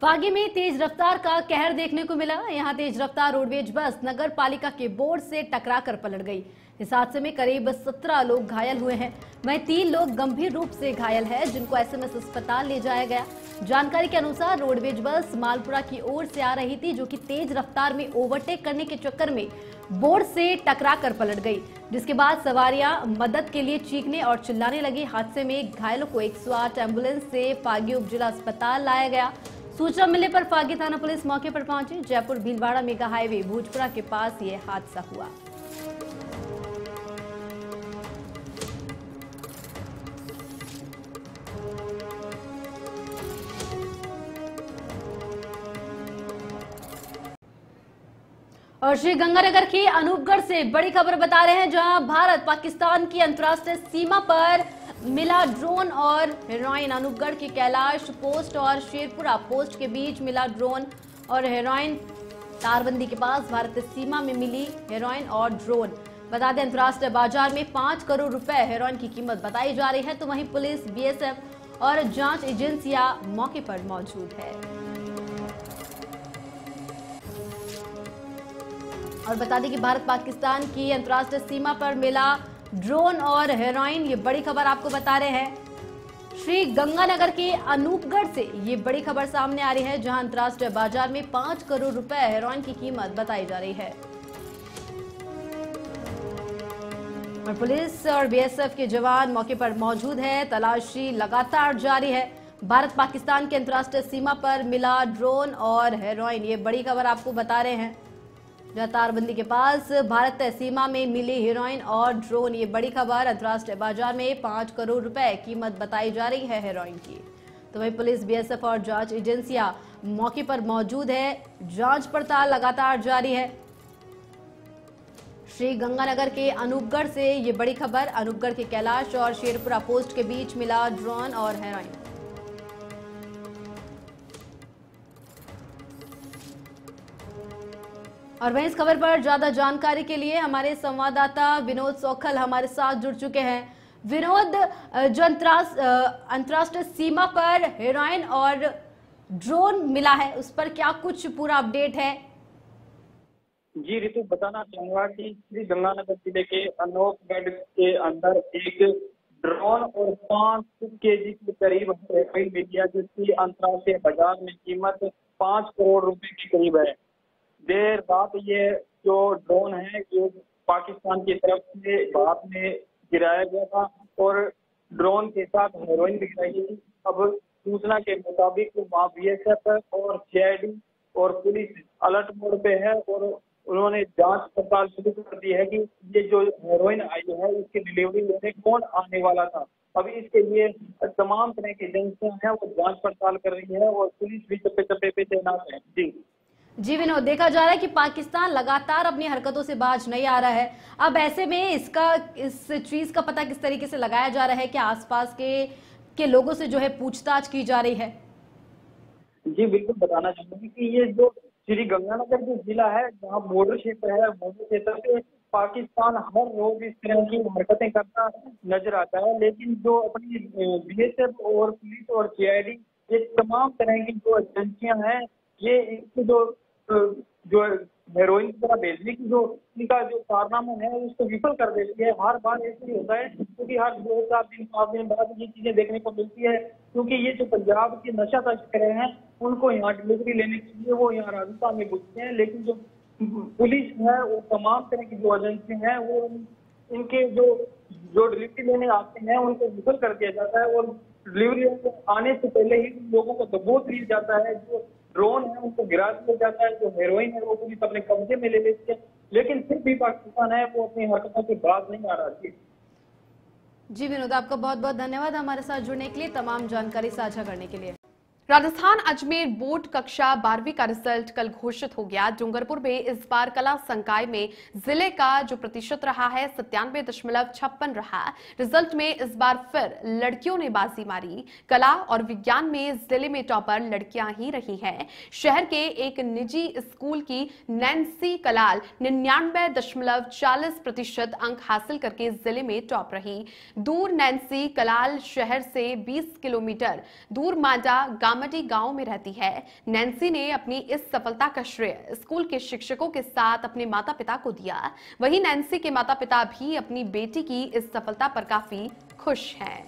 फागी में तेज रफ्तार का कहर देखने को मिला। यहां तेज रफ्तार रोडवेज बस नगर पालिका के बोर्ड से टकराकर पलट गई। इस हादसे में करीब 17 लोग घायल हुए हैं, वहीं 3 लोग गंभीर रूप से घायल हैं, जिनको एसएमएस अस्पताल ले जाया गया। जानकारी के अनुसार रोडवेज बस मालपुरा की ओर से आ रही थी, जो कि तेज रफ्तार में ओवरटेक करने के चक्कर में बोर्ड से टकराकर पलट गई, जिसके बाद सवारियां मदद के लिए चीखने और चिल्लाने लगी। हादसे में घायलों को 108 एम्बुलेंस से फागी उप जिला अस्पताल लाया गया। सूचना मिलने पर फागी थाना पुलिस मौके पर पहुंची। जयपुर भीलवाड़ा मेगा हाईवे भोजपुरा के पास ये हादसा हुआ। और श्री गंगानगर की अनूपगढ़ से बड़ी खबर बता रहे हैं, जहां भारत पाकिस्तान की अंतर्राष्ट्रीय सीमा पर मिला ड्रोन और हेरोइन। अनूपगढ़ की कैलाश पोस्ट और शेरपुरा पोस्ट के बीच मिला ड्रोन और हेरोइन। तारबंदी के पास भारतीय सीमा में मिली हेरोइन और ड्रोन। बता दें, अंतर्राष्ट्रीय बाजार में 5 करोड़ रुपए हेरोइन की कीमत बताई जा रही है। तो वहीं पुलिस, बीएसएफ और जांच एजेंसियां मौके पर मौजूद है। और बता दें कि भारत पाकिस्तान की अंतर्राष्ट्रीय सीमा पर मिला ड्रोन और हेरोइन। ये बड़ी खबर आपको बता रहे हैं। श्री गंगानगर के अनूपगढ़ से ये बड़ी खबर सामने आ रही है, जहां अंतर्राष्ट्रीय बाजार में 5 करोड़ रुपए हेरोइन की कीमत बताई जा रही है। और पुलिस और बीएसएफ के जवान मौके पर मौजूद है। तलाशी लगातार जारी है। भारत पाकिस्तान की अंतर्राष्ट्रीय सीमा पर मिला ड्रोन और हेरोइन। ये बड़ी खबर आपको बता रहे हैं, जहां तारबंदी के पास भारत सीमा में मिली हेरोइन और ड्रोन। ये बड़ी खबर। अंतर्राष्ट्रीय बाजार में 5 करोड़ रुपए कीमत बताई जा रही है हेरोइन की। तो वही पुलिस, बीएसएफ और जांच एजेंसियां मौके पर मौजूद है। जांच पड़ताल लगातार जारी है। श्री गंगानगर के अनूपगढ़ से ये बड़ी खबर। अनूपगढ़ के कैलाश और शेरपुरा पोस्ट के बीच मिला ड्रोन और हेरोइन। और वहीं इस खबर पर ज्यादा जानकारी के लिए हमारे संवाददाता विनोद सौखल हमारे साथ जुड़ चुके हैं। विनोद, जो अंतर्राष्ट्रीय सीमा पर हेरोइन और ड्रोन मिला है, उस पर क्या कुछ पूरा अपडेट है? जी ऋतु, बताना चाहूंगा कि श्री गंगानगर जिले के अनूपगढ़ के अंदर एक ड्रोन और 5 केजी के करीब हेरोइन मिली है, जिसकी अंतर्राष्ट्रीय बाजार में कीमत 5 करोड़ रुपए के करीब है। देर रात ये जो ड्रोन है ये पाकिस्तान की तरफ से भारत में गिराया गया था और ड्रोन के साथ हेरोइन भी गिराई गई। अब सूचना के मुताबिक वहाँ बीएसएफ और सीआईडी और पुलिस अलर्ट मोड पे है और उन्होंने जांच पड़ताल शुरू कर दी है कि ये जो हेरोइन आई है इसकी डिलीवरी लेने कौन आने वाला था। अभी इसके लिए तमाम तरह की एजेंसियां हैं वो जांच पड़ताल कर रही है और पुलिस भी चप्पे चप्पे पे तैनात है। जी विनोद, देखा जा रहा है कि पाकिस्तान लगातार अपनी हरकतों से बाज नहीं आ रहा है। अब ऐसे में इस चीज का पता किस तरीके से लगाया जा रहा है कि आसपास के लोगों से जो है पूछताछ की जा रही है? जी बिल्कुल, बताना चाहूंगी कि ये जो श्री गंगानगर जो जिला है, जहाँ बॉर्डर क्षेत्र है, बॉर्डर क्षेत्र से पाकिस्तान हर रोज इस तरह की हरकतें करता नजर आता है। लेकिन जो अपनी बीएसएफ और पुलिस और सीआईडी, ये तमाम तरह की जो एजेंसियां हैं, ये इनकी जो हेरोइन की तरह भेजने की जो इनका जो कारनामा है उसको विफल कर देती है। हर बार ऐसे ही होता है, क्योंकि हर 2-4 दिन 5 दिन बाद ये चीजें देखने को मिलती है। क्योंकि ये जो पंजाब के नशा तस्कर हैं उनको यहाँ डिलीवरी लेने के लिए वो यहाँ राजस्थान में घुसते हैं, लेकिन जो पुलिस है वो तमाम तरह की जो एजेंसी है वो इनके जो डिलीवरी लेने आते हैं उनको विफल कर दिया जाता है और डिलीवरी आने से पहले ही लोगों को दबोच लिया जाता है। जो ड्रोन है उनको गिरा दिया जाता है, जो हेरोइन है वो पुलिस अपने कब्जे में ले लेती है। लेकिन फिर भी पाकिस्तान है वो अपनी हरकतों से बाज नहीं आ रहा थी। जी विनोद, आपका बहुत बहुत धन्यवाद हमारे साथ जुड़ने के लिए, तमाम जानकारी साझा करने के लिए। राजस्थान अजमेर बोर्ड कक्षा 12वीं का रिजल्ट कल घोषित हो गया। डूंगरपुर में इस बार कला संकाय में जिले का जो प्रतिशत रहा है 97.56 रहा। रिजल्ट में इस बार फिर लड़कियों ने बाजी मारी। कला और विज्ञान में जिले में टॉपर लड़कियां ही रही हैं। शहर के एक निजी स्कूल की नैन्सी कलाल 99.40% अंक हासिल करके जिले में टॉप रही। दूर नैन्सी कलाल शहर से 20 किलोमीटर दूर मांडा गांव कामटी गांव में रहती है। नैन्सी ने अपनी इस सफलता का श्रेय स्कूल के शिक्षकों के साथ अपने माता पिता को दिया। वहीं नैन्सी के माता पिता भी अपनी बेटी की इस सफलता पर काफी खुश हैं।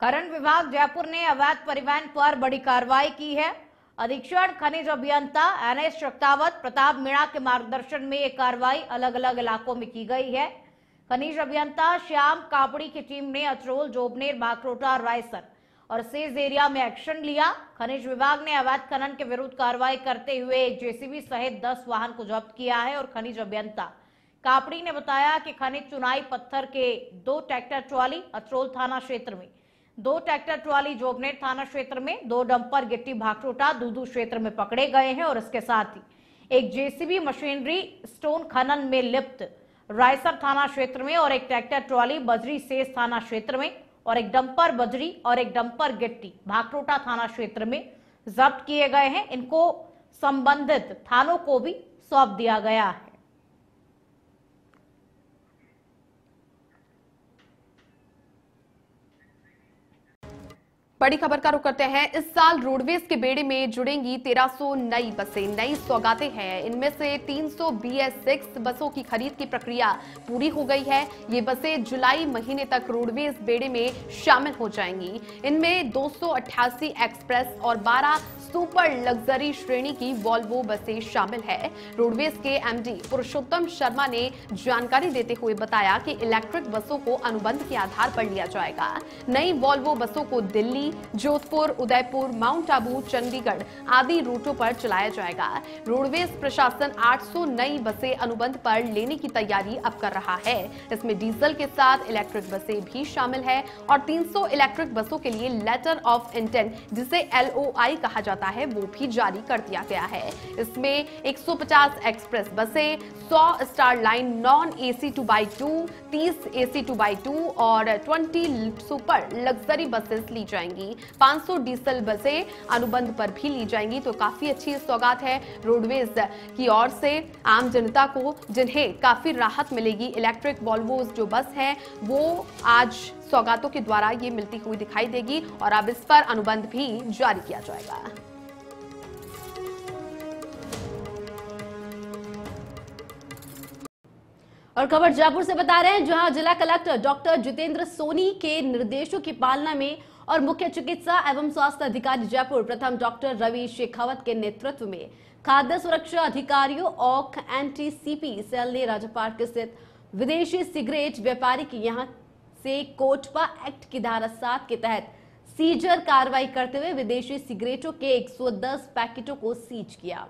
खनन विभाग जयपुर ने अवैध परिवहन पर बड़ी कार्रवाई की है। अधीक्षण खनिज अभियंता NS शक्तावत प्रताप मीणा के मार्गदर्शन में ये कार्रवाई अलग अलग इलाकों में की गई है। खनिज अभियंता श्याम कापड़ी की टीम ने अचरोल, जोबनेर, बाकरोटा, रायसर और सेज एरिया में एक्शन लिया। खनिज विभाग ने अवैध खनन के विरुद्ध कार्रवाई करते हुए एक JCB सहित 10 वाहन को जब्त किया है। और खनिज अभियंता कापड़ी ने बताया कि खनिज चुनाई पत्थर के 2 ट्रैक्टर ट्रॉली अचरोल थाना क्षेत्र में, 2 ट्रैक्टर ट्रॉली जोबनेर थाना क्षेत्र में, 2 डंपर गिट्टी भाखरोटा दूदू क्षेत्र में पकड़े गए हैं। और इसके साथ ही एक JCB मशीनरी स्टोन खनन में लिप्त रायसर थाना क्षेत्र में और एक ट्रैक्टर ट्रॉली बजरी सेज थाना क्षेत्र में और एक डंपर बजरी और एक डंपर गिट्टी भाखरोटा थाना क्षेत्र में जब्त किए गए हैं। इनको संबंधित थानों को भी सौंप दिया गया है। बड़ी खबर का रुख करते हैं। इस साल रोडवेज के बेड़े में जुड़ेंगी 1300 नई बसें। नई सौगातें हैं। इनमें से 300 BS6 बसों की खरीद की प्रक्रिया पूरी हो गई है। ये बसें जुलाई महीने तक रोडवेज बेड़े में शामिल हो जाएंगी। इनमें 288 एक्सप्रेस और 12 सुपर लग्जरी श्रेणी की वॉल्वो बसें शामिल है। रोडवेज के MD पुरुषोत्तम शर्मा ने जानकारी देते हुए बताया कि इलेक्ट्रिक बसों को अनुबंध के आधार पर लिया जाएगा। नई वॉल्वो बसों को दिल्ली, जोधपुर, उदयपुर, माउंट आबू, चंडीगढ़ आदि रूटों पर चलाया जाएगा। रोडवेज प्रशासन 800 नई बसें अनुबंध पर लेने की तैयारी अब कर रहा है। इसमें डीजल के साथ इलेक्ट्रिक बसें भी शामिल है और 300 इलेक्ट्रिक बसों के लिए लेटर ऑफ इंटेंट, जिसे LOI कहा जाता है, वो भी जारी कर दिया गया है। इसमें 150 एक्सप्रेस बसें, 100 star line non AC 2x2, 30 AC 2x2 और 20 सुपर लग्जरी बसेस ली जाएंगी। 500 डीजल बसें अनुबंध पर भी ली जाएंगी। तो काफी अच्छी सौगात है रोडवेज की ओर से आम जनता को, जिन्हें काफी राहत मिलेगी। इलेक्ट्रिक वॉल्वोज जो बस है वो आज सौगातों के द्वारा ये मिलती हुई दिखाई देगी और अब इस पर अनुबंध भी जारी किया जाएगा। और खबर जयपुर से बता रहे हैं, जहां जिला कलेक्टर डॉक्टर जितेंद्र सोनी के निर्देशों की पालना में और मुख्य चिकित्सा एवं स्वास्थ्य अधिकारी जयपुर प्रथम डॉक्टर रवि शेखावत के नेतृत्व में खाद्य सुरक्षा अधिकारियों और NTCP सेल ने राजापाट स्थित विदेशी सिगरेट व्यापारी की यहां से कोटपा एक्ट की धारा 7 के तहत सीजर कार्रवाई करते हुए विदेशी सिगरेटों के 110 पैकेटों को सीज किया।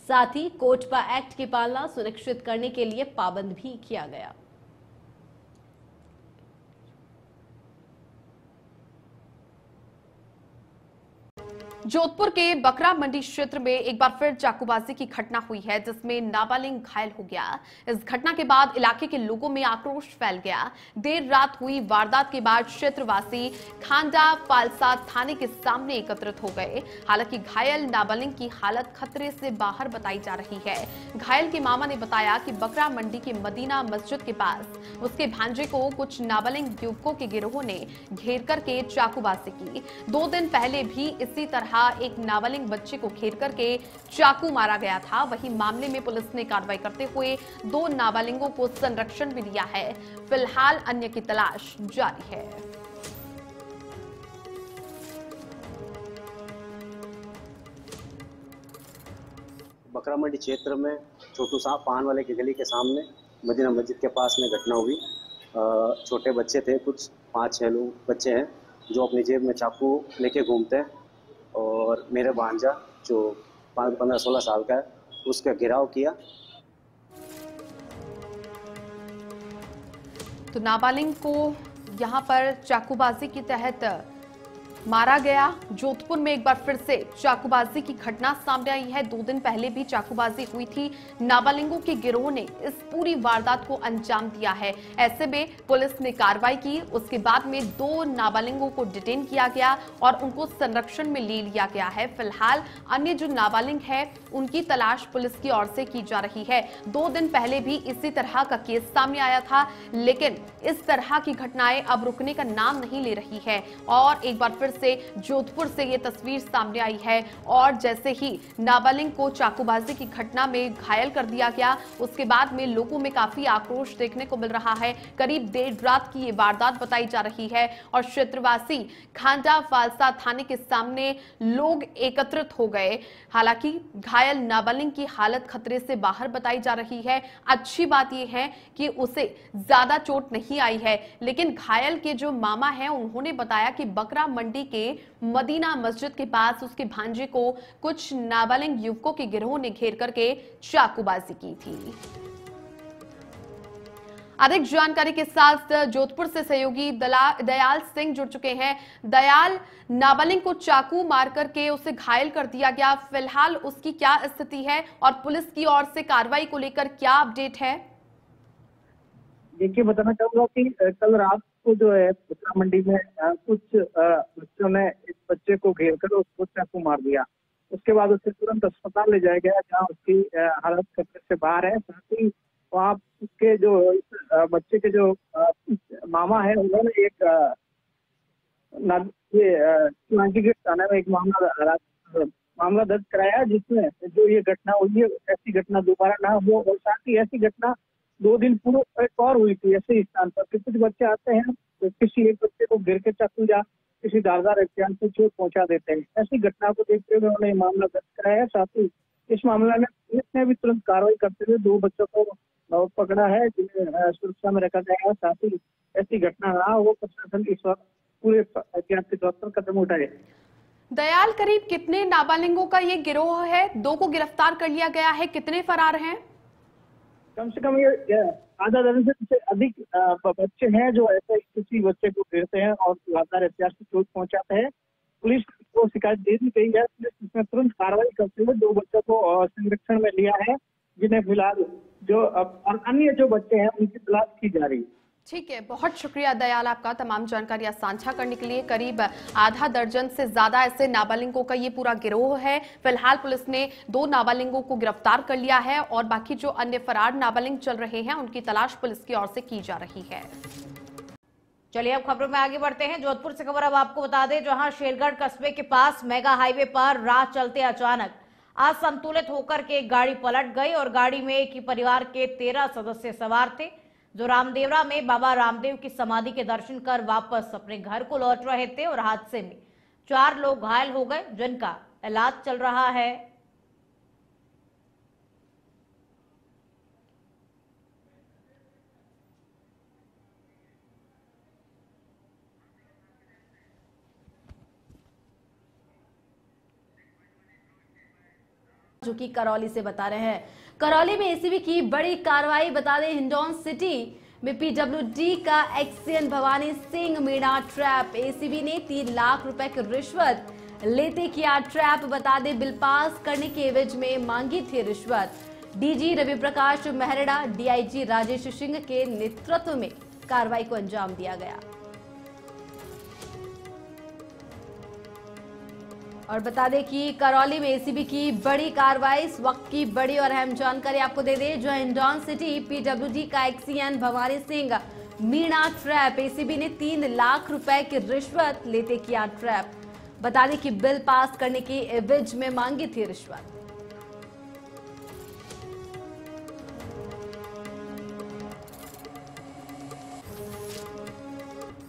साथ ही कोटपा एक्ट की पालना सुनिश्चित करने के लिए पाबंद भी किया गया। जोधपुर के बकरा मंडी क्षेत्र में एक बार फिर चाकूबाजी की घटना हुई है, जिसमें नाबालिग घायल हो गया। इस घटना के बाद इलाके के लोगों में आक्रोश फैल गया। देर रात हुई वारदात के बाद क्षेत्रवासी खांडा फालसा थाने के सामने एकत्रित हो गए। हालांकि घायल नाबालिग की हालत खतरे से बाहर बताई जा रही है। घायल के मामा ने बताया कि बकरा मंडी के मदीना मस्जिद के पास उसके भांजे को कुछ नाबालिग युवकों के गिरोह ने घेर करके चाकूबाजी की। 2 दिन पहले भी इसी तरह एक नाबालिग बच्चे को घेर करके चाकू मारा गया था। वहीं मामले में पुलिस ने कार्रवाई करते हुए 2 नाबालिगों को संरक्षण भी दिया है। फिलहाल अन्य की तलाश जारी है। बकरा मंडी क्षेत्र में छोटू साहब पान वाले की गली के सामने मदीना मस्जिद के पास में घटना हुई। छोटे बच्चे थे, कुछ 5-6 लोग बच्चे हैं जो अपनी जेब में चाकू लेके घूमते हैं और मेरे भांजा जो 15-16 साल का है उसका घेराव किया। तो नाबालिग को यहां पर चाकूबाजी के तहत मारा गया। जोधपुर में एक बार फिर से चाकूबाजी की घटना सामने आई है। 2 दिन पहले भी चाकूबाजी हुई थी। नाबालिगों के गिरोह ने इस पूरी वारदात को अंजाम दिया है। ऐसे में पुलिस ने कार्रवाई की। उसके बाद में 2 नाबालिगों को डिटेन किया गया और उनको संरक्षण में ले लिया गया है। फिलहाल अन्य जो नाबालिग है उनकी तलाश पुलिस की ओर से की जा रही है। 2 दिन पहले भी इसी तरह का केस सामने आया था, लेकिन इस तरह की घटनाएं अब रुकने का नाम नहीं ले रही है और एक बार फिर से जोधपुर से ये तस्वीर सामने आई है। और जैसे ही नाबालिग को चाकूबाजी की घटना में घायल कर दिया गया, उसके बाद में लोगों में काफी आक्रोश देखने को मिल रहा है। करीब देर रात की ये वारदात बताई जा रही है और क्षेत्रवासी खांडा फालसा थाने के सामने लोग एकत्रित हो गए। हालांकि घायल नाबालिग की हालत खतरे से बाहर बताई जा रही है। अच्छी बात यह है कि उसे ज्यादा चोट नहीं आई है, लेकिन घायल के जो मामा हैं उन्होंने बताया कि बकरा मंडी के मदीना मस्जिद के पास उसके भांजे को कुछ नाबालिग युवकों के गिरोह ने घेर करके चाकूबाजी की थी। अधिक जानकारी के साथ जोधपुर से सहयोगी दयाल सिंह जुड़ चुके हैं। दयाल, नाबालिग को चाकू मार करके उसे घायल कर दिया गया, फिलहाल उसकी क्या स्थिति है और पुलिस की ओर से कार्रवाई को लेकर क्या अपडेट है? देखिए, बताना चाहूंगा कि कल रात को जो है बकरा मंडी में कुछ बच्चों ने इस बच्चे को घेर कर उसको चाकू मार दिया। उसके बाद उसे तुरंत अस्पताल ले जाया गया, जहां उसकी हालत खतरे से बाहर है। साथ ही वहाँ उसके जो बच्चे के जो मामा है उन्होंने एक थाना में एक मामला दर्ज कराया, जिसमें जो ये घटना हुई है ऐसी घटना दोबारा ना हो। और साथ ही ऐसी घटना 2 दिन पूर्व एक और हुई थी ऐसे स्थान पर कि कुछ बच्चे आते हैं तो किसी एक बच्चे को गिर के चाकू या किसी धारदार हथियार से चोट पहुंचा देते हैं। ऐसी घटना को देखते हुए उन्होंने मामला दर्ज कराया। साथ ही इस मामले में पुलिस ने भी तुरंत कार्रवाई करते हुए 2 बच्चों को पकड़ा है, जिन्हें सुरक्षा में रखा गया है। साथ ही ऐसी घटना ना हो, प्रशासन इस वक्त पूरे एहतियात के तौर पर कदम उठाए। दयाल, करीब कितने नाबालिगों का ये गिरोह है? 2 को गिरफ्तार कर लिया गया है, कितने फरार हैं? कम से कम ये आधा दर्जन से अधिक बच्चे हैं जो ऐसे किसी बच्चे को घेरते हैं और धारदार हथियार से चोट पहुंचाते हैं। पुलिस को शिकायत दे दी गई है। पुलिस इसमें तुरंत कार्रवाई करते हुए 2 बच्चों को संरक्षण में लिया है, जिन्हें फिलहाल जो और अन्य जो बच्चे हैं उनकी तलाश की जा रही है। ठीक है, बहुत शुक्रिया दयाल आपका तमाम जानकारियां साझा करने के लिए। करीब आधा दर्जन से ज्यादा ऐसे नाबालिगों का ये पूरा गिरोह है। फिलहाल पुलिस ने 2 नाबालिगों को गिरफ्तार कर लिया है और बाकी जो अन्य फरार नाबालिग चल रहे हैं उनकी तलाश पुलिस की ओर से की जा रही है। चलिए अब खबरों में आगे बढ़ते हैं। जोधपुर से खबर अब आपको बता दें, जहां शेरगढ़ कस्बे के पास मेगा हाईवे पर राह चलते अचानक असंतुलित होकर के एक गाड़ी पलट गई और गाड़ी में एक ही परिवार के 13 सदस्य सवार थे, जो रामदेवरा में बाबा रामदेव की समाधि के दर्शन कर वापस अपने घर को लौट रहे थे और हादसे में 4 लोग घायल हो गए, जिनका इलाज चल रहा है। जो कि करौली से बता रहे हैं। करौली में एसीबी की बड़ी कार्रवाई, बता दें हिंडौन सिटी में पीडब्ल्यूडी का XEN Bhavani Singh Meena trap. ACB ने 3 लाख रुपए की रिश्वत लेते किया ट्रैप। बता दें बिल पास करने के एवज में मांगी थी रिश्वत। डीजी रवि प्रकाश मेहरड़ा, डीआईजी राजेश सिंह के नेतृत्व में कार्रवाई को अंजाम दिया गया। और बता दें कि करौली में एसीबी की बड़ी कार्रवाई, इस वक्त की बड़ी और अहम जानकारी आपको दे दें, जो हिंडौन सिटी पीडब्ल्यूडी का XEN Bhavani Singh Meena trap. ACB ने 3 लाख रुपए की रिश्वत लेते किया ट्रैप। बता दें कि बिल पास करने की एवज में मांगी थी रिश्वत।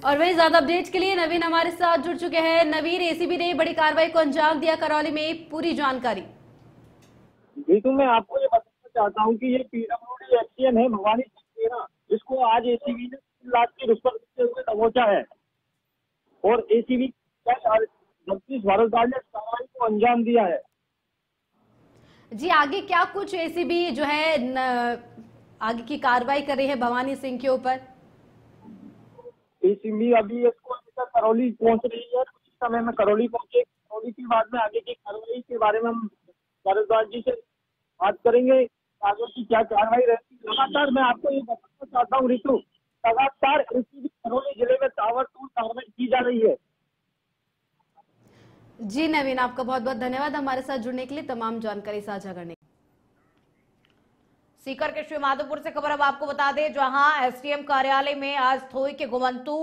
और वहीं ज्यादा अपडेट के लिए नवीन हमारे साथ जुड़ चुके हैं। नवीन, एसीबी ने बड़ी कार्रवाई को अंजाम दिया करौली में, पूरी जानकारी। जी, तो मैं आपको ये बताना चाहता हूँ कि ये पीडब्ल्यूडी एक्सीएन है भवानी सिंह, जिसको आज एसीबी ने 3 लाख की रिश्वत देते हुए दबोचा है और एसीबी जगदीश भारद्वाज ने कार्रवाई को अंजाम दिया है। जी, आगे क्या कुछ एसीबी जो है आगे की कार्रवाई कर रही है भवानी सिंह के ऊपर? एसीबी अभी इसको लेकर करौली पहुंच रही है। कुछ समय में करौली पहुंचे। करौली के बाद में आगे की कार्रवाई के बारे में हम भारद्वाज जी से बात करेंगे, आगे की क्या कार्रवाई रहती है। लगातार मैं आपको ये बताना चाहता हूँ ऋतु, लगातार करौली जिले में ताबड़तोड़ कार्रवाई की जा रही है। जी नवीन, आपका बहुत बहुत धन्यवाद हमारे साथ जुड़ने के लिए, तमाम जानकारी साझा करने। सीकर के श्री माधोपुर से खबर अब आपको बता दें, जहां एसडीएम कार्यालय में आज थोई के घुमंतु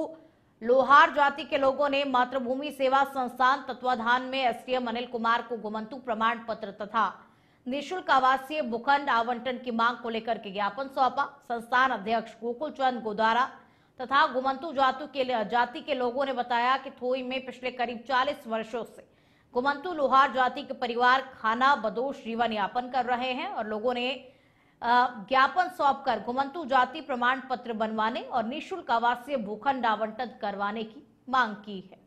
लोहार जाति के लोगों ने मातृभूमि सेवा संस्थान तत्वाधान में एसडीएम अनिल कुमार को घुमंतु प्रमाण पत्र तथा निःशुल्क आवासीय भूखंड आवंटन की मांग को लेकर के ज्ञापन सौंपा। संस्थान अध्यक्ष गोकुल चंद गोदारा तथा घुमंतु जाति के लोगों ने बताया कि थोई में पिछले करीब 40 वर्षों से घुमंतु लोहार जाति के परिवार खाना बदोश जीवन यापन कर रहे हैं और लोगों ने ज्ञापन सौंपकर घुमंतु जाति प्रमाण पत्र बनवाने और निःशुल्क आवासीय भूखंड आवंटन करवाने की मांग की है।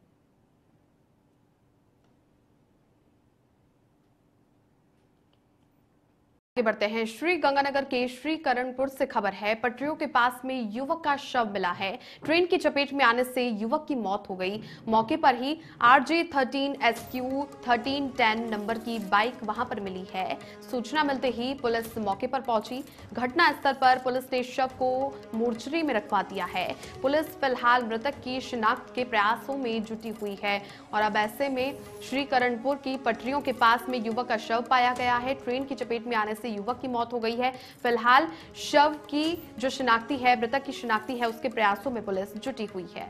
आगे बढ़ते हैं। श्री गंगानगर के श्री करणपुर से खबर है, पटरियों के पास में युवक का शव मिला है। ट्रेन की चपेट में आने से युवक की मौत हो गई। मौके पर ही RJ13 SQ 1310 नंबर की बाइक वहां पर मिली है। सूचना मिलते ही पुलिस मौके पर पहुंची। घटना स्थल पर पुलिस ने शव को मोर्चरी में रखवा दिया है। पुलिस फिलहाल मृतक की शिनाख्त के प्रयासों में जुटी हुई है और अब ऐसे में श्री करणपुर की पटरियों के पास में युवक का शव पाया गया है। ट्रेन की चपेट में आने से युवक की मौत हो गई है। फिलहाल शव की जो शिनाख्ती है, मृतक की शिनाख्ती है, उसके प्रयासों में पुलिस जुटी हुई है।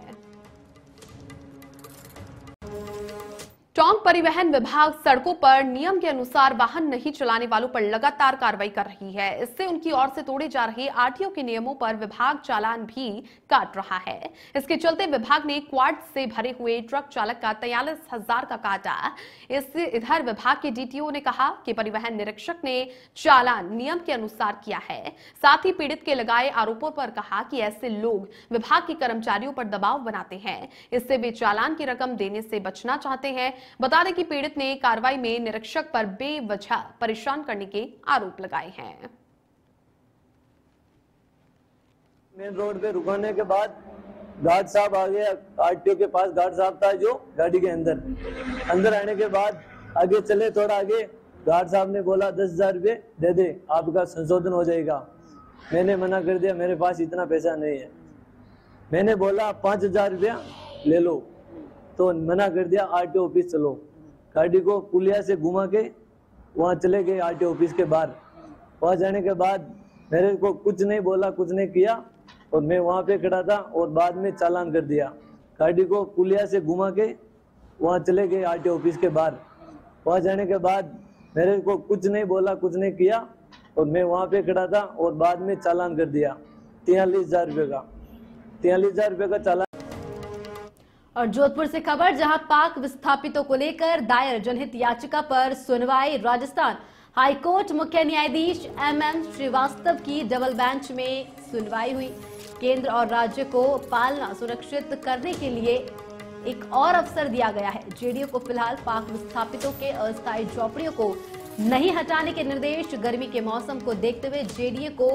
टोंक परिवहन विभाग सड़कों पर नियम के अनुसार वाहन नहीं चलाने वालों पर लगातार कार्रवाई कर रही है। इससे उनकी ओर से तोड़े जा रहे आरटीओ के नियमों पर विभाग चालान भी काट रहा है। इसके चलते विभाग ने क्वाड से भरे हुए ट्रक चालक का 43,000 का काटा। इधर विभाग के डीटीओ ने कहा कि परिवहन निरीक्षक ने चालान नियम के अनुसार किया है। साथ ही पीड़ित के लगाए आरोपों पर कहा कि ऐसे लोग विभाग के कर्मचारियों पर दबाव बनाते हैं, इससे वे चालान की रकम देने से बचना चाहते हैं। बता दें कि पीड़ित ने कार्रवाई में निरीक्षक पर बेवजह परेशान करने के आरोप लगाए हैं। मेन रोड पे रुकाने के बाद गार्ड साहब आ गया। आरटीओ के पास गार्ड साहब था जो गाड़ी के अंदर आने के बाद आगे चले, थोड़ा आगे गार्ड साहब ने बोला 10,000 रुपये दे दे, आपका संशोधन हो जाएगा। मैंने मना कर दिया, मेरे पास इतना पैसा नहीं है। मैंने बोला 5,000 रुपया ले लो, तो मना कर दिया। आरटीओ ऑफिस चलो। गाड़ी को पुलिया से घुमा के वहाँ चले गए आरटीओ ऑफिस के बाहर। वहाँ जाने के बाद मेरे को कुछ नहीं बोला, कुछ नहीं किया और मैं वहाँ पे खड़ा था और बाद में चालान कर दिया। गाड़ी को पुलिया से घुमा के वहाँ चले गए आरटीओ ऑफिस के बाहर। वहाँ जाने के बाद मेरे को कुछ नहीं बोला, कुछ नहीं किया और मैं वहाँ पे खड़ा था और बाद में चालान कर दिया 43,000 रुपये का। 43,000 रुपये का चालान। और जोधपुर से खबर, जहां पाक विस्थापितों को लेकर दायर जनहित याचिका पर सुनवाई। राजस्थान हाईकोर्ट मुख्य न्यायाधीश MM श्रीवास्तव की डबल बेंच में सुनवाई हुई। केंद्र और राज्य को पालना सुरक्षित करने के लिए एक और अवसर दिया गया है। जेडीयू को फिलहाल पाक विस्थापितों के अस्थायी झोपड़ियों को नहीं हटाने के निर्देश। गर्मी के मौसम को देखते हुए जेडीयू को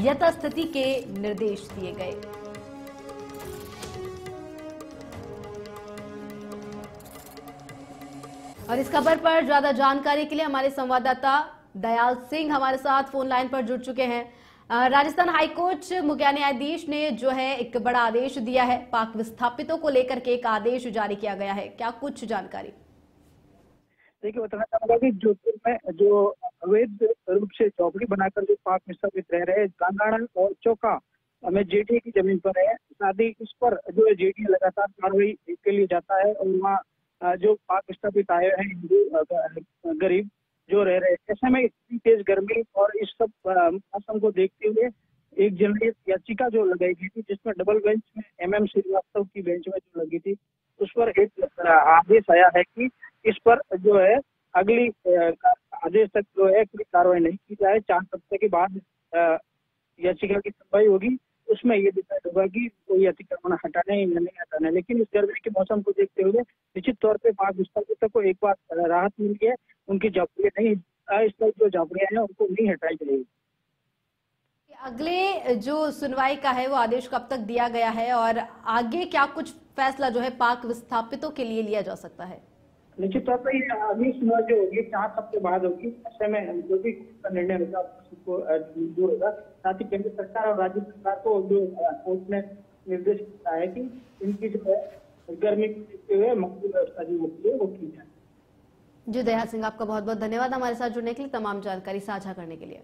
यथास्थिति के निर्देश दिए गए। और इस खबर पर ज्यादा जानकारी के लिए हमारे संवाददाता दयाल सिंह हमारे साथ फोन लाइन पर जुड़ चुके हैं। राजस्थान हाईकोर्ट मुख्य न्यायाधीश ने जो है एक बड़ा आदेश दिया है, पाक विस्थापितों को लेकर के एक आदेश जारी किया गया है, क्या कुछ जानकारी? देखिए, बताना चाहूंगा कि जोधपुर में जो अवैध रूप से झोपड़ी बनाकर जो पाक विस्थापित रह रहे हैं, गांगाड़ा और चौका में जेडीए की जमीन पर है। साथ ही इस पर जो है जेडीए लगातार कार्रवाई के लिए जाता है और वहाँ जो पाक विस्थापित आए हैं हिंदू गरीब जो रह रहे हैं, ऐसे में इतनी तेज गर्मी और इस सब मौसम को देखते हुए एक जनहित याचिका जो लगाई गई थी, जिसमें डबल बेंच में MM श्रीवास्तव की बेंच में जो लगी थी, उस पर एक आदेश आया है कि इस पर जो है अगली आदेश तक जो है कोई कार्रवाई नहीं की जाए। 4 सप्ताह के बाद याचिका की सुनवाई होगी, उसमें ये डिसाइड होगा कि कोई अतिक्रमण हटाना है या नहीं हटाना है। लेकिन इस गर्मी के मौसम को देखते हुए निश्चित तौर पे पाक विस्थापितों को एक बार राहत मिली है। उनकी झोपड़ियां नहीं, इस तरह जो झोपड़ियां हैं उनको नहीं हटाई जाएगी। अगले जो सुनवाई का है वो आदेश कब तक दिया गया है और आगे क्या कुछ फैसला जो है पाक विस्थापितों के लिए लिया जा सकता है? निश्चित तौर पर ये अगली सुनवाई जो होगी 4 हफ्ते बाद होगी। ऐसे में जो भी का निर्णय होगा उसको मंजूर होगा। साथ ही केंद्र सरकार और राज्य सरकार को जो कोर्ट ने निर्देश दिया है कि इनकी जो है गर्मी को देखते हुए मकबूल व्यवस्था जो होती है वो की जाए। जी दयाल सिंह, आपका बहुत बहुत धन्यवाद हमारे साथ जुड़ने के लिए, तमाम जानकारी साझा करने के लिए।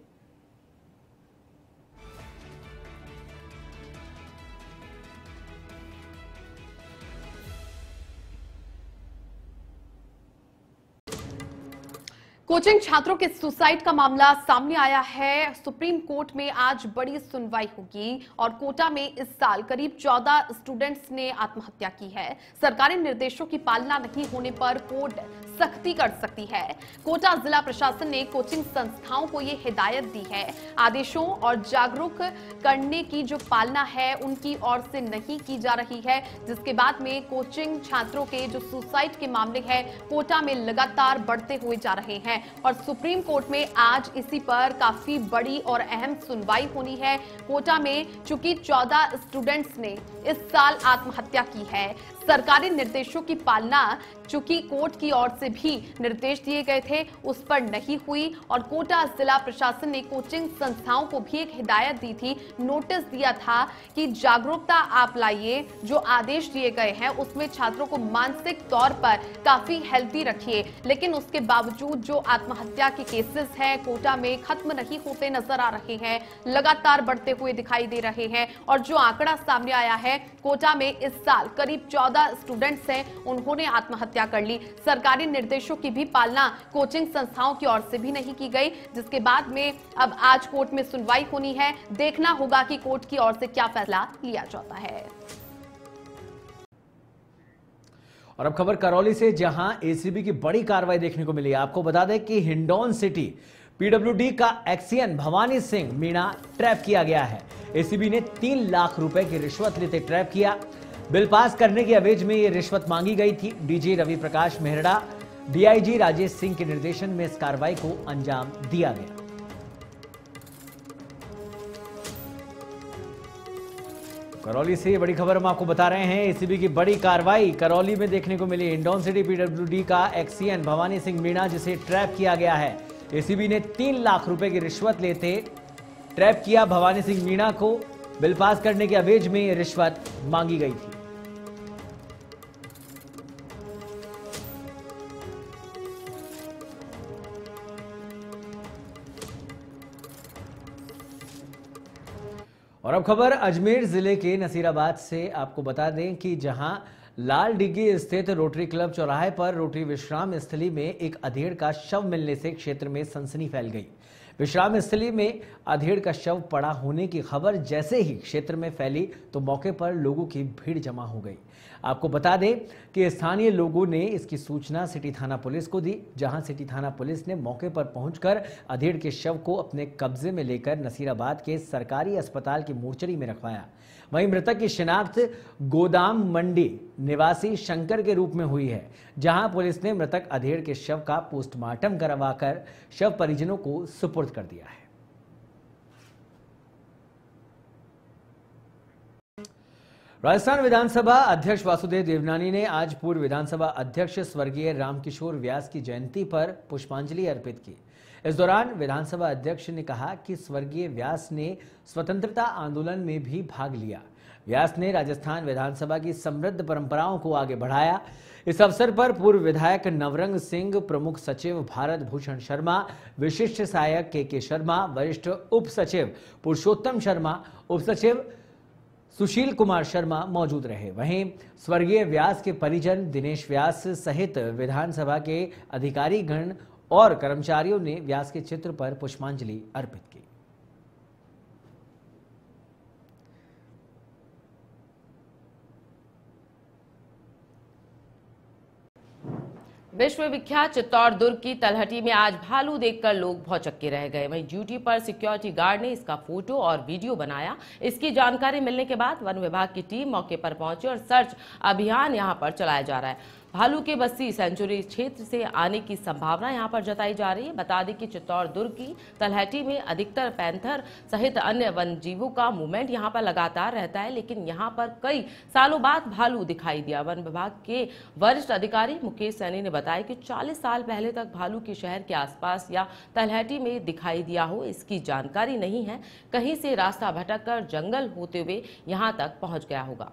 कोचिंग छात्रों के सुसाइड का मामला सामने आया है। सुप्रीम कोर्ट में आज बड़ी सुनवाई होगी और कोटा में इस साल करीब 14 स्टूडेंट्स ने आत्महत्या की है। सरकारी निर्देशों की पालना नहीं होने पर कोर्ट सख्ती कर सकती है। कोटा जिला प्रशासन ने कोचिंग संस्थाओं को ये हिदायत दी है, आदेशों और जागरूक करने की जो पालना है उनकी ओर से नहीं की जा रही है, जिसके बाद में कोचिंग छात्रों के जो सुसाइड के मामले हैं कोटा में लगातार बढ़ते हुए जा रहे हैं और सुप्रीम कोर्ट में आज इसी पर काफी बड़ी और अहम सुनवाई होनी है। कोटा में चूंकि 14 स्टूडेंट्स ने इस साल आत्महत्या की है, सरकारी निर्देशों की पालना चूंकि कोर्ट की ओर से भी निर्देश दिए गए थे उस पर नहीं हुई और कोटा जिला प्रशासन ने कोचिंग संस्थाओं को भी एक हिदायत दी थी, नोटिस दिया था कि जागरूकता आप लाइए, जो आदेश दिए गए हैं उसमें छात्रों को मानसिक तौर पर काफी हेल्दी रखिए। लेकिन उसके बावजूद जो आत्महत्या के केसेस हैं कोटा में खत्म नहीं होते नजर आ रहे हैं, लगातार बढ़ते हुए दिखाई दे रहे हैं और जो आंकड़ा सामने आया है कोटा में इस साल करीब 14 स्टूडेंट्स हैं उन्होंने आत्महत्या कर ली। सरकारी निर्देशों की भी पालना कोचिंग संस्थाओं की ओर से भी नहीं की गई, जिसके बाद में अब आज कोर्ट में सुनवाई होनी है। देखना होगा कि कोर्ट की ओर से क्या फैसला लिया जाता है। और अब खबर करौली से, जहां एसीबी की बड़ी कार्रवाई देखने को मिली। आपको बता दें कि हिंडौन सिटी पीडब्ल्यूडी का एक्सियन भवानी सिंह मीणा ट्रैप किया गया है। एसीबी ने 3 लाख रुपए की रिश्वत लेते ट्रैप किया। बिल पास करने के एवज में यह रिश्वत मांगी गई थी। डीजी रवि प्रकाश मेहरा, डीआईजी राजेश सिंह के निर्देशन में इस कार्रवाई को अंजाम दिया गया। करौली से ये बड़ी खबर हम आपको बता रहे हैं। एसीबी की बड़ी कार्रवाई करौली में देखने को मिली। हिंडौन सिटी पीडब्ल्यूडी का एक्सियन भवानी सिंह मीणा, जिसे ट्रैप किया गया है। एसीबी ने 3 लाख रुपए की रिश्वत लेते ट्रैप किया भवानी सिंह मीणा को। बिल पास करने के एवज में यह रिश्वत मांगी गई थी। और अब खबर अजमेर जिले के नसीराबाद से। आपको बता दें कि जहां लाल डिग्गी स्थित रोटरी क्लब चौराहे पर रोटरी विश्राम स्थली में एक अधेड़ का शव मिलने से क्षेत्र में सनसनी फैल गई। विश्राम स्थली में अधेड़ का शव पड़ा होने की खबर जैसे ही क्षेत्र में फैली तो मौके पर लोगों की भीड़ जमा हो गई। आपको बता दें कि स्थानीय लोगों ने इसकी सूचना सिटी थाना पुलिस को दी, जहां सिटी थाना पुलिस ने मौके पर पहुंचकर अधेड़ के शव को अपने कब्जे में लेकर नसीराबाद के सरकारी अस्पताल की मोर्चरी में रखवाया। वहीं मृतक की शिनाख्त गोदाम मंडी निवासी शंकर के रूप में हुई है, जहां पुलिस ने मृतक अधेड़ के शव का पोस्टमार्टम करवाकर शव परिजनों को सुपुर्द कर दिया है। राजस्थान विधानसभा अध्यक्ष वासुदेव देवनानी ने आज पूर्व विधानसभा अध्यक्ष स्वर्गीय रामकिशोर व्यास की जयंती पर पुष्पांजलि अर्पित की। इस दौरान विधानसभा अध्यक्ष ने कहा कि स्वर्गीय व्यास ने स्वतंत्रता आंदोलन में भी भाग लिया। व्यास ने राजस्थान विधानसभा की समृद्ध परंपराओं को आगे बढ़ाया। इस अवसर पर पूर्व विधायक नवरंग सिंह, प्रमुख सचिव भारत भूषण शर्मा, विशिष्ट सहायक के शर्मा, वरिष्ठ उप सचिव पुरुषोत्तम शर्मा, उप सचिव सुशील कुमार शर्मा मौजूद रहे। वहीं स्वर्गीय व्यास के परिजन दिनेश व्यास सहित विधानसभा के अधिकारीगण और कर्मचारियों ने व्यास के चित्र पर पुष्पांजलि अर्पित की। विश्व विख्यात चित्तौड़ दुर्ग की तलहटी में आज भालू देखकर लोग भौचक्के रह गए। वहीं ड्यूटी पर सिक्योरिटी गार्ड ने इसका फोटो और वीडियो बनाया। इसकी जानकारी मिलने के बाद वन विभाग की टीम मौके पर पहुंची और सर्च अभियान यहां पर चलाया जा रहा है। भालू के बस्ती सेंचुरी क्षेत्र से आने की संभावना यहां पर जताई जा रही है। बता दें कि चित्तौड़ दुर्ग की तलहटी में अधिकतर पैंथर सहित अन्य वन जीवों का मूवमेंट यहां पर लगातार रहता है, लेकिन यहां पर कई सालों बाद भालू दिखाई दिया। वन विभाग के वरिष्ठ अधिकारी मुकेश सैनी ने बताया कि 40 साल पहले तक भालू के शहर के आसपास या तलहटी में दिखाई दिया हो इसकी जानकारी नहीं है। कहीं से रास्ता भटककर जंगल होते हुए यहां तक पहुंच गया होगा।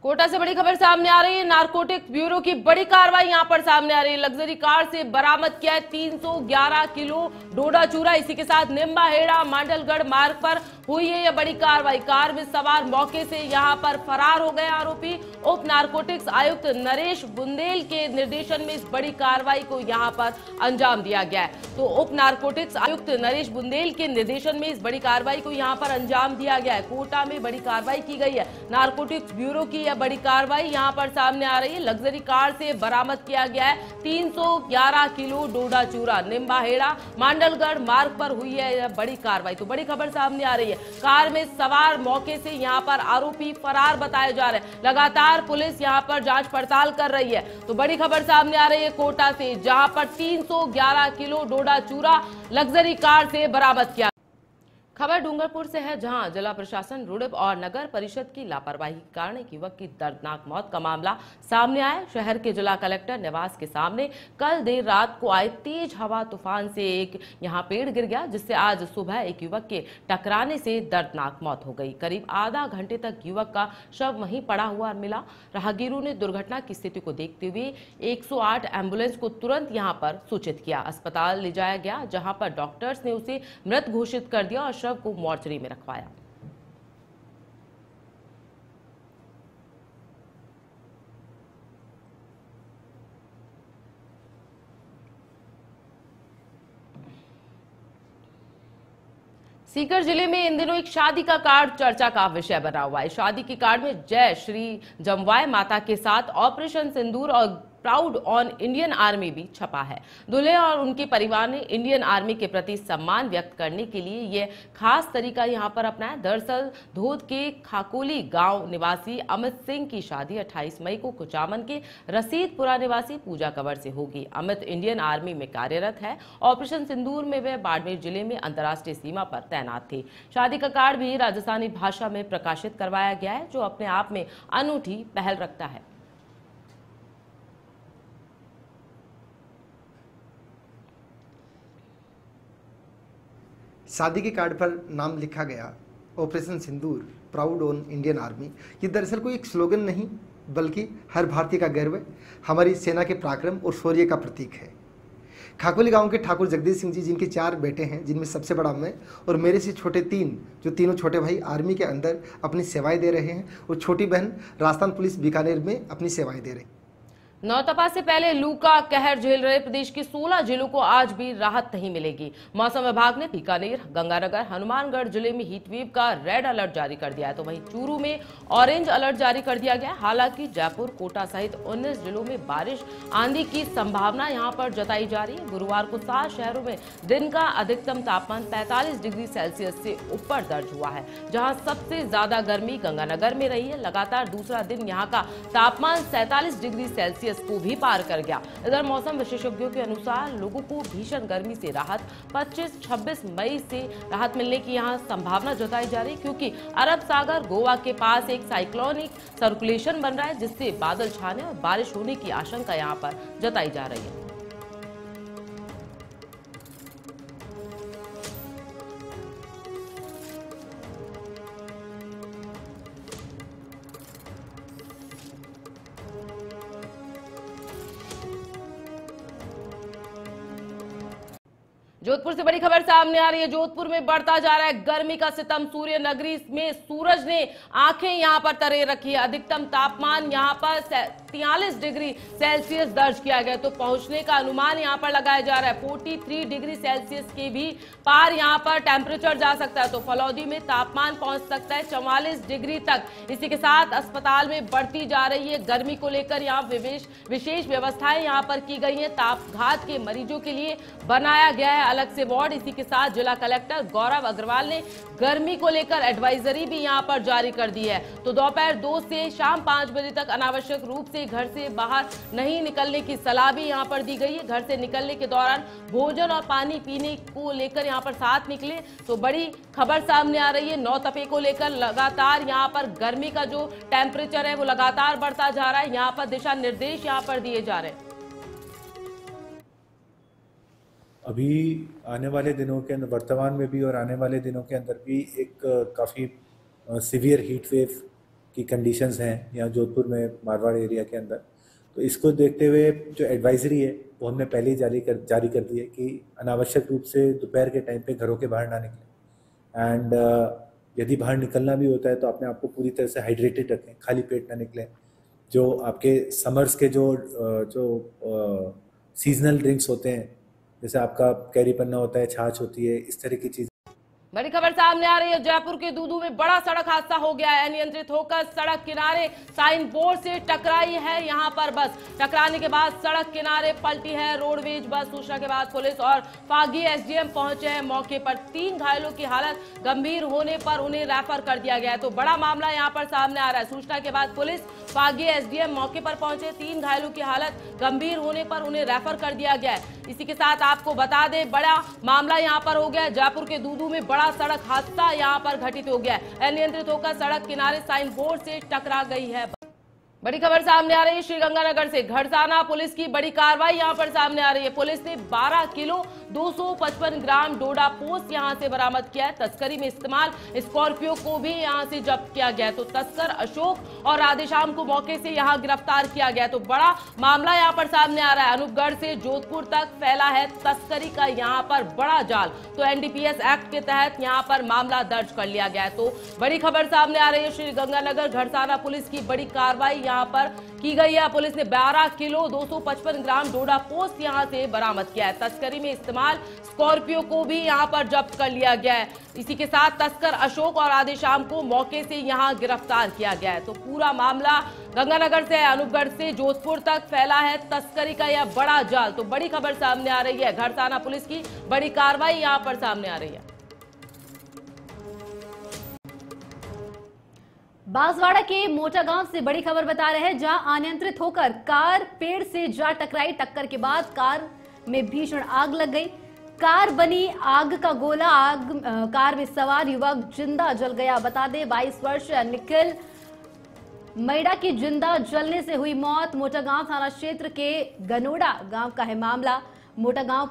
कोटा से बड़ी खबर सामने आ रही है। नारकोटिक्स ब्यूरो की बड़ी कार्रवाई यहां पर सामने आ रही है। लग्जरी कार से बरामद किया है 311 किलो डोडा चूरा। इसी के साथ निम्बा हेड़ा मांडलगढ़ मार्ग पर हुई है यह बड़ी कार्रवाई। कार में सवार मौके से यहां पर फरार हो गए आरोपी। उप नारकोटिक्स आयुक्त नरेश बुंदेल के निर्देशन में इस बड़ी कार्रवाई को यहां पर अंजाम दिया गया है। तो उप नारकोटिक्स आयुक्त नरेश बुंदेल के निर्देशन में इस बड़ी कार्रवाई को यहां पर अंजाम दिया गया है। कोटा में बड़ी कार्रवाई की गई है। नारकोटिक्स ब्यूरो की यह बड़ी कार्रवाई यहां पर सामने आ रही है। लग्जरी कार से बरामद किया गया है 311 किलो डोडा चूरा। निम्बा हेड़ा मांडलगढ़ मार्ग पर हुई है यह बड़ी कार्रवाई। तो बड़ी खबर सामने आ रही है। कार में सवार मौके से यहां पर आरोपी फरार बताए जा रहे हैं। लगातार पुलिस यहां पर जांच पड़ताल कर रही है। तो बड़ी खबर सामने आ रही है कोटा से, जहां पर 311 किलो डोडा चूरा लग्जरी कार से बरामद किया। खबर डूंगरपुर से है, जहां जिला प्रशासन रुड़िब और नगर परिषद की लापरवाही के कारण एक युवक की दर्दनाक मौत का मामला सामने आया। शहर के जिला कलेक्टर निवास के सामने कल देर रात को आए तेज हवा तूफान से एक यहां पेड़ गिर गया, जिससे आज सुबह एक युवक के टकराने से दर्दनाक मौत हो गई। करीब आधा घंटे तक युवक का शव वहीं पड़ा हुआ मिला। राहगीरों ने दुर्घटना की स्थिति को देखते हुए 108 एम्बुलेंस को तुरंत यहां पर सूचित किया। अस्पताल ले जाया गया, जहां पर डॉक्टर्स ने उसे मृत घोषित कर दिया और शव को मोर्चरी में रखवाया। सीकर जिले में इन दिनों एक शादी का कार्ड चर्चा का विषय बना हुआ है। शादी के कार्ड में जय श्री जमवाय माता के साथ ऑपरेशन सिंदूर और प्राउड ऑन इंडियन आर्मी भी छपा है। दूल्हे और उनके परिवार ने इंडियन आर्मी के प्रति सम्मान व्यक्त करने के लिए यह खास तरीका यहां पर अपनाया। दरअसल धोद के खाकोली गांव निवासी अमित सिंह की शादी 28 मई को कुचामन के रसीदपुरा निवासी पूजा कंवर से होगी। अमित इंडियन आर्मी में कार्यरत है। ऑपरेशन सिंदूर में वे बाड़मेर जिले में अंतर्राष्ट्रीय सीमा पर तैनात थे। शादी का कार्ड भी राजस्थानी भाषा में प्रकाशित करवाया गया है, जो अपने आप में अनूठी पहल रखता है। शादी के कार्ड पर नाम लिखा गया operation Sindoor proud on Indian army. ये दरअसल कोई एक स्लोगन नहीं, बल्कि हर भारतीय का गर्व, हमारी सेना के पराक्रम और शौर्य का प्रतीक है। खाकोली गांव के ठाकुर जगदीश सिंह जी, जिनके 4 बेटे हैं, जिनमें सबसे बड़ा मैं और मेरे से छोटे 3, जो तीनों छोटे भाई आर्मी के अंदर अपनी सेवाएं दे रहे हैं, और छोटी बहन राजस्थान पुलिस बीकानेर में अपनी सेवाएं दे रही हैं। नौतपा से पहले लू का कहर झेल रहे प्रदेश के 16 जिलों को आज भी राहत नहीं मिलेगी। मौसम विभाग ने बीकानेर, गंगानगर, हनुमानगढ़ जिले में हीटवेव का रेड अलर्ट जारी कर दिया है, तो वहीं चूरू में ऑरेंज अलर्ट जारी कर दिया गया। हालांकि जयपुर, कोटा सहित 19 जिलों में बारिश आंधी की संभावना यहां पर जताई जा रही है। गुरुवार को 7 शहरों में दिन का अधिकतम तापमान 45 डिग्री सेल्सियस से ऊपर दर्ज हुआ है, जहां सबसे ज्यादा गर्मी गंगानगर में रही है। लगातार दूसरा दिन यहां का तापमान 47 डिग्री सेल्सियस को भी पार कर गया। इधर मौसम विशेषज्ञों के अनुसार लोगों को भीषण गर्मी से राहत 25-26 मई से राहत मिलने की यहां संभावना जताई जा रही है, क्योंकि अरब सागर गोवा के पास एक साइक्लोनिक सर्कुलेशन बन रहा है, जिससे बादल छाने और बारिश होने की आशंका यहां पर जताई जा रही है। जोधपुर से बड़ी खबर सामने आ रही है। जोधपुर में बढ़ता जा रहा है गर्मी का सितम। सूर्य नगरी में सूरज ने आंखें यहां पर तरे रखी है। अधिकतम तापमान यहां पर 43 डिग्री सेल्सियस दर्ज किया गया। तो पहुंचने का अनुमान यहां पर लगाया जा रहा है। 43 डिग्री सेल्सियस के भी पार यहां पर टेम्परेचर जा सकता है। तो फलौदी में तापमान पहुंच सकता है 44 डिग्री तक। इसी के साथ अस्पताल में बढ़ती जा रही है गर्मी को लेकर यहाँ विशेष व्यवस्थाएं यहां पर की गई हैं। तापघात के मरीजों के लिए बनाया गया है अलग से वार्ड। इसी के साथ जिला कलेक्टर गौरव अग्रवाल ने गर्मी को लेकर एडवाइजरी भी यहां पर जारी कर दी है। तो दोपहर 2 से शाम 5 बजे तक अनावश्यक रूप से घर से बाहर नहीं निकलने की सलाह भी यहां पर दी गई है। घर से निकलने के दौरान भोजन और पानी पीने को लेकर यहां पर साथ निकले। तो बड़ी खबर सामने आ रही है। नौतपे को लेकर लगातार यहां पर गर्मी का जो टेम्परेचर है वो लगातार बढ़ता जा रहा है। यहां पर दिशा निर्देश यहां पर दिए जा रहे हैं। अभी आने वाले दिनों के अंदर, वर्तमान में भी और आने वाले दिनों के अंदर भी एक काफ़ी सीवियर हीट वेव की कंडीशंस हैं यहाँ जोधपुर में, मारवाड़ एरिया के अंदर। तो इसको देखते हुए जो एडवाइजरी है वो हमने पहले ही जारी कर दी है कि अनावश्यक रूप से दोपहर के टाइम पे घरों के बाहर ना निकलें। एंड यदि बाहर निकलना भी होता है तो अपने आप को पूरी तरह से हाइड्रेटेड रखें, खाली पेट ना निकलें। जो आपके समर्स के जो सीजनल ड्रिंक्स होते हैं, जैसे आपका कैरी पन्ना होता है, छाछ होती है, इस तरह की चीज़। बड़ी खबर सामने आ रही है। जयपुर के दूदू में बड़ा सड़क हादसा हो गया है। अनियंत्रित होकर सड़क किनारे साइन बोर्ड से टकराई है यहां पर बस। टकराने के बाद सड़क किनारे पलटी है रोडवेज बस। सूचना के बाद पुलिस और फागी एसडीएम पहुंचे हैं मौके पर। 3 घायलों की हालत गंभीर होने पर उन्हें रेफर कर दिया गया है। तो बड़ा मामला यहां पर सामने आ रहा है। सूचना के बाद पुलिस, फागी एसडीएम मौके पर पहुंचे। 3 घायलों की हालत गंभीर होने पर उन्हें रेफर कर दिया गया है। इसी के साथ आपको बता दें, बड़ा मामला यहां पर हो गया है। जयपुर के दूदू में बड़ा सड़क हादसा यहां पर घटित हो गया है। अनियंत्रित होकर सड़क किनारे साइन बोर्ड से टकरा गई है। बड़ी खबर सामने आ रही है श्रीगंगानगर से। घड़साना पुलिस की बड़ी कार्रवाई यहां पर सामने आ रही है। पुलिस ने 12 किलो 255 ग्राम डोडा पोस्त यहां से बरामद किया है। तस्करी में इस्तेमाल स्कॉर्पियो को भी यहां से जब्त किया गया है। तो तस्कर अशोक और राधेश्याम को मौके से यहां गिरफ्तार किया गया। तो बड़ा मामला यहां पर सामने आ रहा है। अनूपगढ़ से जोधपुर तक फैला है तस्करी का यहां पर बड़ा जाल। तो एनडीपीएस एक्ट के तहत यहां पर मामला दर्ज कर लिया गया है। तो बड़ी खबर सामने आ रही है श्रीगंगानगर। घड़साना पुलिस की बड़ी कार्रवाई यहां पर की गई है। पुलिस ने 12 किलो 255 ग्राम डोडा पोस्त यहां से बरामद किया है। तस्करी में इस्तेमाल स्कॉर्पियो को भी यहां पर जब्त कर लिया गया है। इसी के साथ तस्कर अशोक और राधेश्याम को मौके से यहां गिरफ्तार किया गया है। तो पूरा मामला गंगानगर से अनूपगढ़ से जोधपुर तक फैला है तस्करी का यह बड़ा जाल। तो बड़ी खबर सामने आ रही है। घड़साना पुलिस की बड़ी कार्रवाई यहां पर सामने आ रही है। बांसवाड़ा के मोटा गांव से बड़ी खबर बता रहे हैं, जहां अनियंत्रित होकर कार पेड़ से जा टकराई। टक्कर के बाद कार में भीषण आग लग गई। कार बनी आग का गोला। कार में सवार युवक जिंदा जल गया। बता दें 22 वर्ष निखिल मैडा की जिंदा जलने से हुई मौत। मोटा गांव थाना क्षेत्र के गनोड़ा गांव का है मामला। मोटा गांव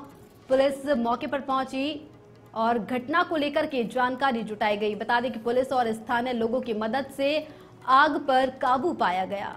पुलिस मौके पर पहुंची और घटना को लेकर के जानकारी जुटाई गई। बता दें कि पुलिस और स्थानीय लोगों की मदद से आग पर काबू पाया गया।